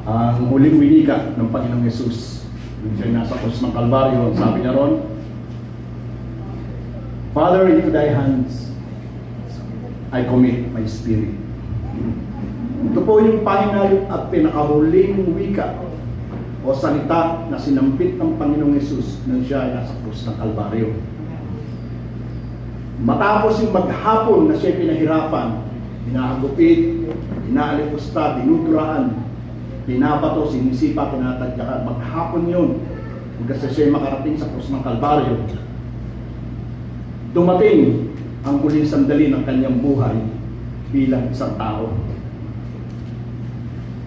ang huling winika ng Panginoong Yesus. Yung siya nasa krus ng Kalbaryo, sabi niya ron, Father, into thy hands I commit my spirit. Ito po yung pahinahon at pinakahuling wika o salita na sinampit ng Panginoong Yesus nang siya ay nasa krus ng Kalbaryo. Matapos yung maghapon na siya pinahirapan, hinahagupit, inaalipusta, dinuduraan, pinabato, sinisipa, tinatadyakan. Maghapon yun, hanggang siya makarating sa krus ng Kalbaryo. Dumating ang huling sandali ng kanyang buhay bilang isang tao.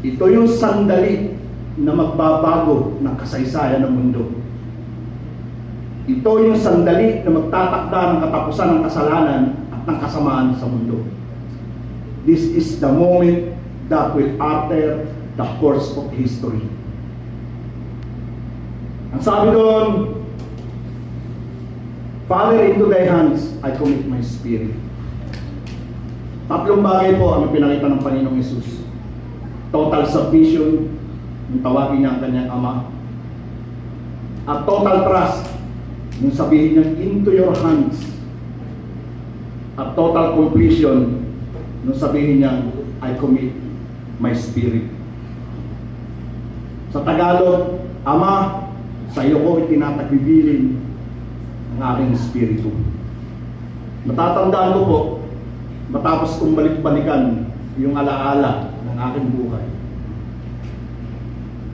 Ito yung sandali na magbabago ng kasaysayan ng mundo. Ito yung sandali na magtatakda ng katapusan ng kasalanan at ng kasamaan sa mundo. This is the moment that will alter the course of history. Ang sabi doon, Father, into thy hands I commit my spirit. Tatlong bagay po ang pinakita ng Panginoong Yesus. Total submission, yung tawagin niya ang kanyang ama. At total trust, yung sabihin niya, into your hands. At total completion, yung sabihin niya, I commit my spirit. Sa Tagalog, Ama, sa iyo ko itinatagbibilin ang aking espiritu. Matatandaan ko po, matapos kong balik-balikan yung alaala ng aking buhay.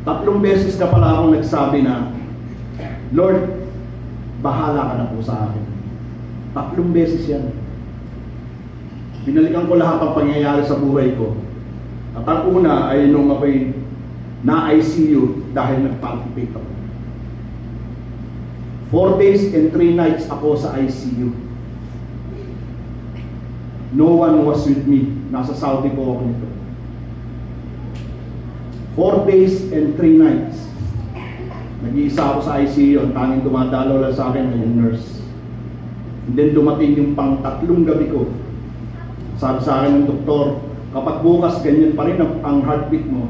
3 beses na pala akong nagsabi na, Lord, bahala ka na po sa akin. 3 beses yan. Binalikan ko lahat ng pangyayari sa buhay ko. At ang una ay nung ako'y na-ICU dahil nag-palpitate ako. 4 days and 3 nights ako sa ICU. No one was with me. Nasa Saudi po ako nito. 4 days and 3 nights. Nag-iisa ako sa ICU. Ang tanging dumadalaw lang sa akin ay yung nurse. And then dumating yung pang-3 gabi ko. Sabi sa akin ng doktor, kapag bukas ganyan pa rin ang heartbeat mo,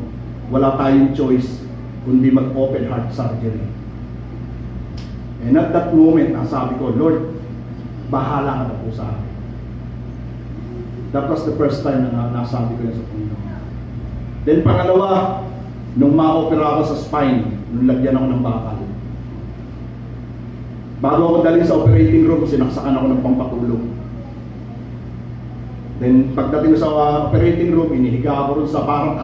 wala tayong choice kundi mag-open heart surgery. And at that moment, ang sabi ko, Lord, bahala ka na po sa akin. That was the first time na nasabi ko yun sa Panginoon. Then pangalawa, nung ma-opera ako sa spine, nung lagyan ako ng bakal. Bago ako dalhin sa operating room, sinaksakan ako ng pampatulog. Then pagdating sa operating room, inihiga ako rin sa parang